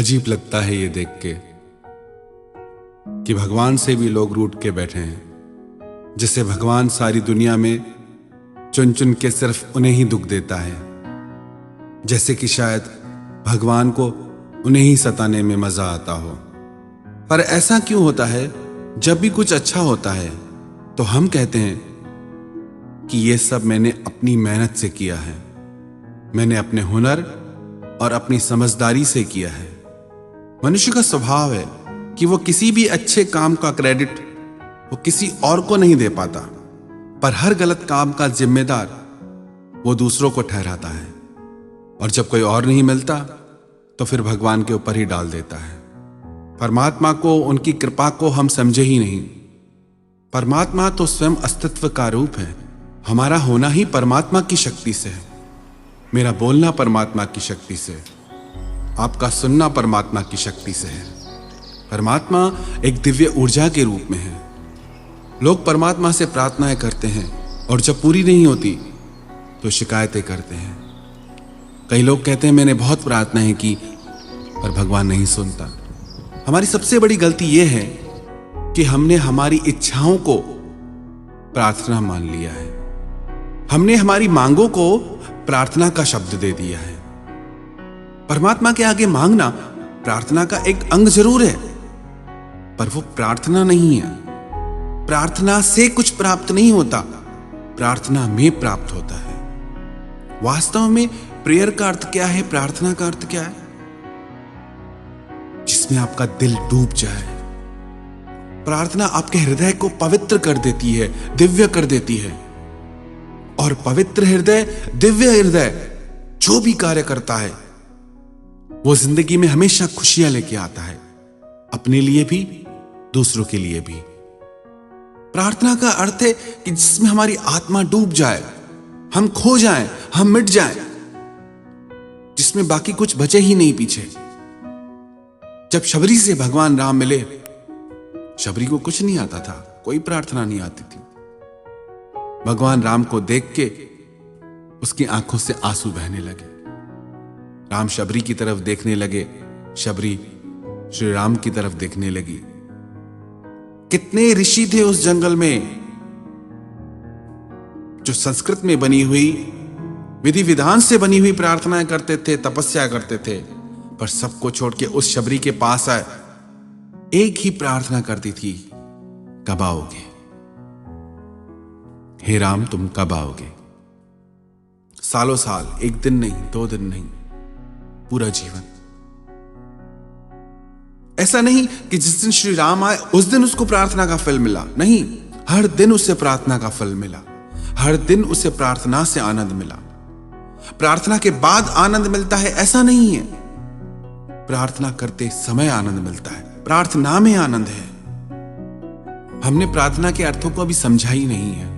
अजीब लगता है ये देख के कि भगवान से भी लोग रूठ के बैठे हैं। जिसे भगवान सारी दुनिया में चुन चुन के सिर्फ उन्हें ही दुख देता है, जैसे कि शायद भगवान को उन्हें ही सताने में मजा आता हो। पर ऐसा क्यों होता है? जब भी कुछ अच्छा होता है तो हम कहते हैं कि ये सब मैंने अपनी मेहनत से किया है, मैंने अपने हुनर और अपनी समझदारी से किया है। मनुष्य का स्वभाव है कि वो किसी भी अच्छे काम का क्रेडिट वो किसी और को नहीं दे पाता, पर हर गलत काम का जिम्मेदार वो दूसरों को ठहराता है। और जब कोई और नहीं मिलता तो फिर भगवान के ऊपर ही डाल देता है। परमात्मा को, उनकी कृपा को हम समझे ही नहीं। परमात्मा तो स्वयं अस्तित्व का रूप है। हमारा होना ही परमात्मा की शक्ति से है। मेरा बोलना परमात्मा की शक्ति से, आपका सुनना परमात्मा की शक्ति से है। परमात्मा एक दिव्य ऊर्जा के रूप में है। लोग परमात्मा से प्रार्थनाएं करते हैं और जब पूरी नहीं होती तो शिकायतें करते हैं। कई लोग कहते हैं मैंने बहुत प्रार्थनाएं की पर भगवान नहीं सुनता। हमारी सबसे बड़ी गलती यह है कि हमने हमारी इच्छाओं को प्रार्थना मान लिया है। हमने हमारी मांगों को प्रार्थना का शब्द दे दिया है। परमात्मा के आगे मांगना प्रार्थना का एक अंग जरूर है, पर वो प्रार्थना नहीं है। प्रार्थना से कुछ प्राप्त नहीं होता, प्रार्थना में प्राप्त होता है। वास्तव में प्रेयर का अर्थ क्या है? प्रार्थना का अर्थ क्या है? जिसमें आपका दिल डूब जाए। प्रार्थना आपके हृदय को पवित्र कर देती है, दिव्य कर देती है। और पवित्र हृदय, दिव्य हृदय जो भी कार्य करता है वो जिंदगी में हमेशा खुशियां लेके आता है, अपने लिए भी दूसरों के लिए भी। प्रार्थना का अर्थ है कि जिसमें हमारी आत्मा डूब जाए, हम खो जाएं, हम मिट जाएं, जिसमें बाकी कुछ बचे ही नहीं पीछे। जब शबरी से भगवान राम मिले, शबरी को कुछ नहीं आता था, कोई प्रार्थना नहीं आती थी। भगवान राम को देख के उसकी आंखों से आंसू बहने लगे। राम शबरी की तरफ देखने लगे, शबरी श्री राम की तरफ देखने लगी। कितने ऋषि थे उस जंगल में जो संस्कृत में बनी हुई, विधि विधान से बनी हुई प्रार्थनाएं करते थे, तपस्या करते थे, पर सबको छोड़ के उस शबरी के पास आए। एक ही प्रार्थना करती थी, कब आओगे हे राम, तुम कब आओगे? सालों साल, एक दिन नहीं, 2 दिन नहीं, पूरा जीवन। ऐसा नहीं कि जिस दिन श्री राम आए उस दिन उसको प्रार्थना का फल मिला, नहीं, हर दिन उसे प्रार्थना का फल मिला। हर दिन उसे प्रार्थना से आनंद मिला। प्रार्थना के बाद आनंद मिलता है ऐसा नहीं है, प्रार्थना करते समय आनंद मिलता है। प्रार्थना में आनंद है। हमने प्रार्थना के अर्थों को अभी समझा ही नहीं है।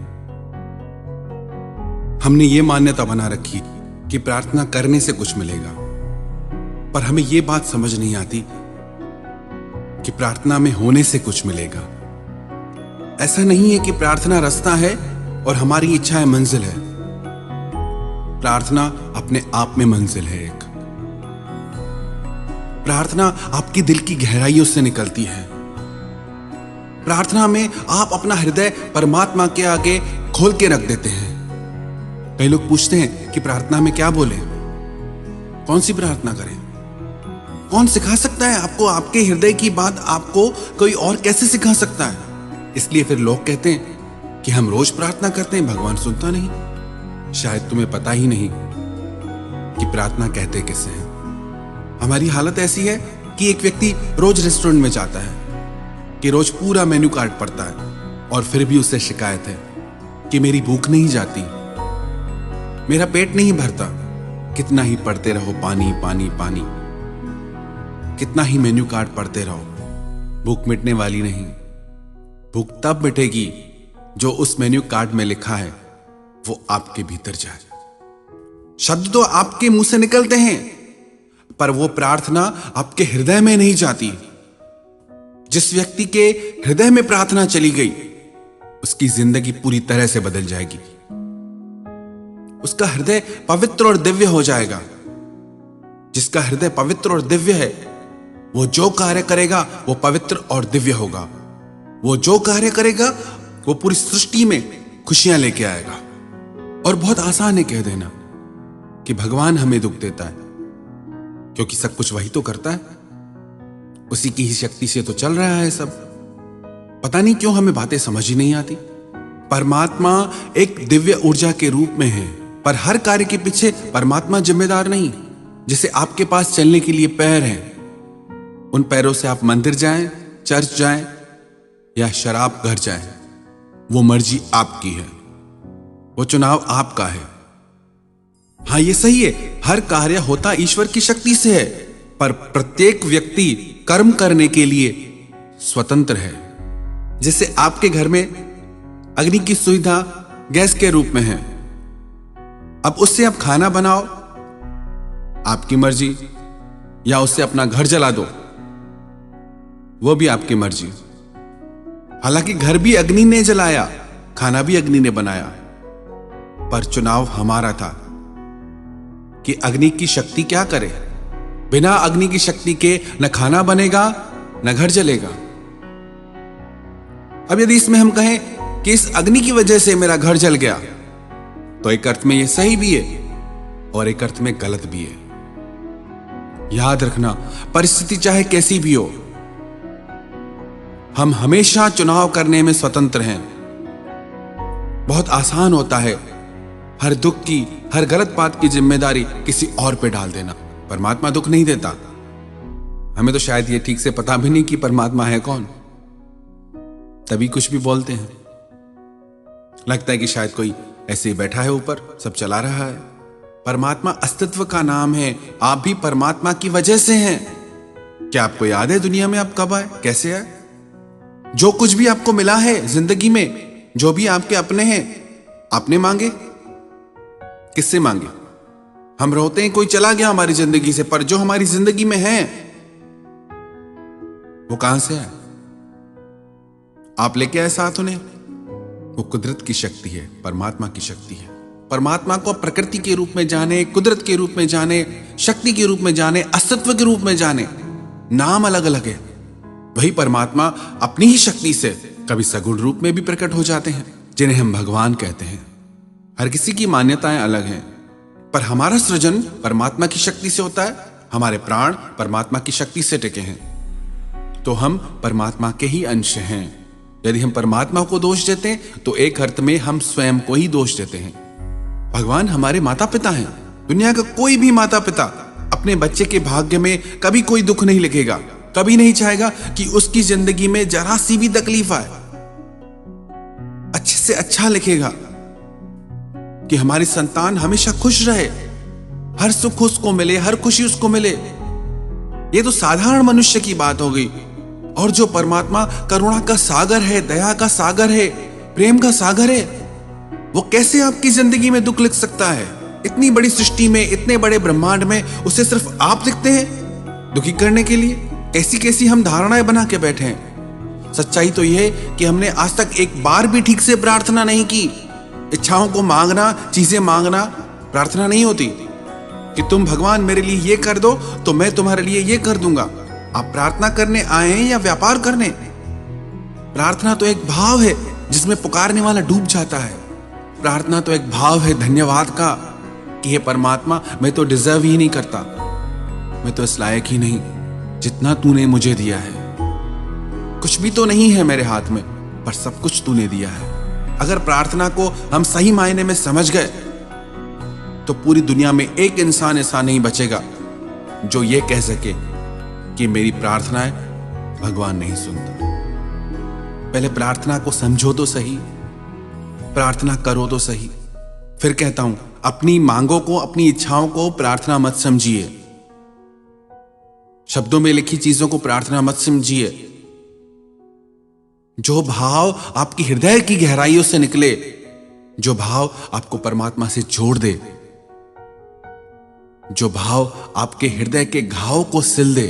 हमने ये मान्यता बना रखी कि प्रार्थना करने से कुछ मिलेगा, पर हमें ये बात समझ नहीं आती कि प्रार्थना में होने से कुछ मिलेगा। ऐसा नहीं है कि प्रार्थना रास्ता है और हमारी इच्छाएं मंजिल है। प्रार्थना अपने आप में मंजिल है। एक प्रार्थना आपकी दिल की गहराइयों से निकलती है। प्रार्थना में आप अपना हृदय परमात्मा के आगे खोल के रख देते हैं। कई लोग पूछते हैं कि प्रार्थना में क्या बोले, कौन सी प्रार्थना करें? कौन सिखा सकता है आपको? आपके हृदय की बात आपको कोई और कैसे सिखा सकता है? इसलिए फिर लोग कहते हैं कि हम रोज प्रार्थना करते हैं, भगवान सुनता नहीं। शायद तुम्हें पता ही नहीं कि प्रार्थना कहते किसे हैं। हमारी हालत ऐसी है कि एक व्यक्ति रोज रेस्टोरेंट में जाता है, कि रोज पूरा मेन्यू कार्ड पढ़ता है, और फिर भी उसे शिकायत है कि मेरी भूख नहीं जाती, मेरा पेट नहीं भरता। कितना ही पढ़ते रहो, पानी पानी पानी, कितना ही मेन्यू कार्ड पढ़ते रहो, भूख मिटने वाली नहीं। भूख तब मिटेगी जो उस मेन्यू कार्ड में लिखा है वो आपके भीतर जाए। शब्द तो आपके मुंह से निकलते हैं, पर वो प्रार्थना आपके हृदय में नहीं जाती। जिस व्यक्ति के हृदय में प्रार्थना चली गई, उसकी जिंदगी पूरी तरह से बदल जाएगी। उसका हृदय पवित्र और दिव्य हो जाएगा। जिसका हृदय पवित्र और दिव्य है वो जो कार्य करेगा वो पवित्र और दिव्य होगा। वो जो कार्य करेगा वो पूरी सृष्टि में खुशियां लेके आएगा। और बहुत आसान है कह देना कि भगवान हमें दुख देता है, क्योंकि सब कुछ वही तो करता है, उसी की ही शक्ति से तो चल रहा है सब। पता नहीं क्यों हमें बातें समझ ही नहीं आती। परमात्मा एक दिव्य ऊर्जा के रूप में है, पर हर कार्य के पीछे परमात्मा जिम्मेदार नहीं। जैसे आपके पास चलने के लिए पैर हैं, उन पैरों से आप मंदिर जाएं, चर्च जाएं या शराब घर जाएं, वो मर्जी आपकी है, वो चुनाव आपका है। हाँ, ये सही है, हर कार्य होता ईश्वर की शक्ति से है, पर प्रत्येक व्यक्ति कर्म करने के लिए स्वतंत्र है। जैसे आपके घर में अग्नि की सुविधा गैस के रूप में है, अब उससे आप खाना बनाओ, आपकी मर्जी, या उससे अपना घर जला दो, वो भी आपकी मर्जी। हालांकि घर भी अग्नि ने जलाया, खाना भी अग्नि ने बनाया, पर चुनाव हमारा था कि अग्नि की शक्ति क्या करे। बिना अग्नि की शक्ति के न खाना बनेगा न घर जलेगा। अब यदि इसमें हम कहें कि इस अग्नि की वजह से मेरा घर जल गया, तो एक अर्थ में यह सही भी है और एक अर्थ में गलत भी है। याद रखना, परिस्थिति चाहे कैसी भी हो, हम हमेशा चुनाव करने में स्वतंत्र हैं। बहुत आसान होता है हर दुख की, हर गलत बात की जिम्मेदारी किसी और पे डाल देना। परमात्मा दुख नहीं देता। हमें तो शायद ये ठीक से पता भी नहीं कि परमात्मा है कौन, तभी कुछ भी बोलते हैं। लगता है कि शायद कोई ऐसे ही बैठा है ऊपर, सब चला रहा है। परमात्मा अस्तित्व का नाम है। आप भी परमात्मा की वजह से हैं। क्या आपको याद है दुनिया में आप कब आए, कैसे आए? जो कुछ भी आपको मिला है जिंदगी में, जो भी आपके अपने हैं, आपने मांगे? किससे मांगे? हम रोते हैं कोई चला गया हमारी जिंदगी से, पर जो हमारी जिंदगी में है वो कहां से आए? आप लेके आए साथ उन्हें? वो कुदरत की शक्ति है, परमात्मा की शक्ति है। परमात्मा को प्रकृति के रूप में जाने, कुदरत के रूप में जाने, शक्ति के रूप में जाने, अस्तित्व के रूप में जाने। नाम अलग अलग है, वही परमात्मा अपनी ही शक्ति से कभी सगुण रूप में भी प्रकट हो जाते हैं, जिन्हें हम भगवान कहते हैं। हर किसी की मान्यताएं अलग हैं, पर हमारा सृजन परमात्मा की शक्ति से होता है। हमारे प्राण परमात्मा की शक्ति से टिके हैं, तो हम परमात्मा के ही अंश हैं। यदि हम परमात्मा को दोष देते हैं तो एक अर्थ में हम स्वयं को ही दोष देते हैं। भगवान हमारे माता पिता हैं। दुनिया का कोई भी माता पिता अपने बच्चे के भाग्य में कभी कोई दुख नहीं लिखेगा, कभी नहीं चाहेगा कि उसकी जिंदगी में जरा सी भी तकलीफ आए। अच्छे से अच्छा लिखेगा कि हमारी संतान हमेशा खुश रहे, हर सुख उसको मिले, हर खुशी उसको मिले। ये तो साधारण मनुष्य की बात हो गई। और जो परमात्मा करुणा का सागर है, दया का सागर है, प्रेम का सागर है, वो कैसे आपकी जिंदगी में दुख लिख सकता है? इतनी बड़ी सृष्टि में, इतने बड़े ब्रह्मांड में उसे सिर्फ आप दिखते हैं दुखी करने के लिए। कैसी कैसी हम धारणाएं बना के बैठे हैं। सच्चाई तो यह है कि हमने आज तक एक बार भी ठीक से प्रार्थना नहीं की। इच्छाओं को मांगना, चीजें मांगना प्रार्थना नहीं होती कि तुम भगवान मेरे लिए ये कर दो तो मैं तुम्हारे लिए ये कर दूंगा। आप प्रार्थना करने आए हैं या व्यापार करने? प्रार्थना तो एक भाव है जिसमें पुकारने वाला डूब जाता है। प्रार्थना तो एक भाव है धन्यवाद का कि हे परमात्मा, मैं तो डिजर्व ही नहीं करता, मैं तो इस लायक ही नहीं जितना तूने मुझे दिया है। कुछ भी तो नहीं है मेरे हाथ में, पर सब कुछ तूने दिया है। अगर प्रार्थना को हम सही मायने में समझ गए तो पूरी दुनिया में एक इंसान ऐसा नहीं बचेगा जो ये कह सके कि मेरी प्रार्थनाएं भगवान नहीं सुनता। पहले प्रार्थना को समझो तो सही, प्रार्थना करो तो सही। फिर कहता हूं, अपनी मांगों को, अपनी इच्छाओं को प्रार्थना मत समझिए। शब्दों में लिखी चीजों को प्रार्थना मत समझिए। जो भाव आपकी हृदय की गहराइयों से निकले, जो भाव आपको परमात्मा से जोड़ दे, जो भाव आपके हृदय के घाव को सिल दे,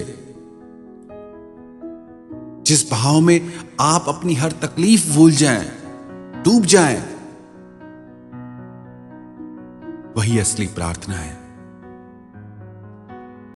जिस भाव में आप अपनी हर तकलीफ भूल जाएं, डूब जाएं, वही असली प्रार्थना है।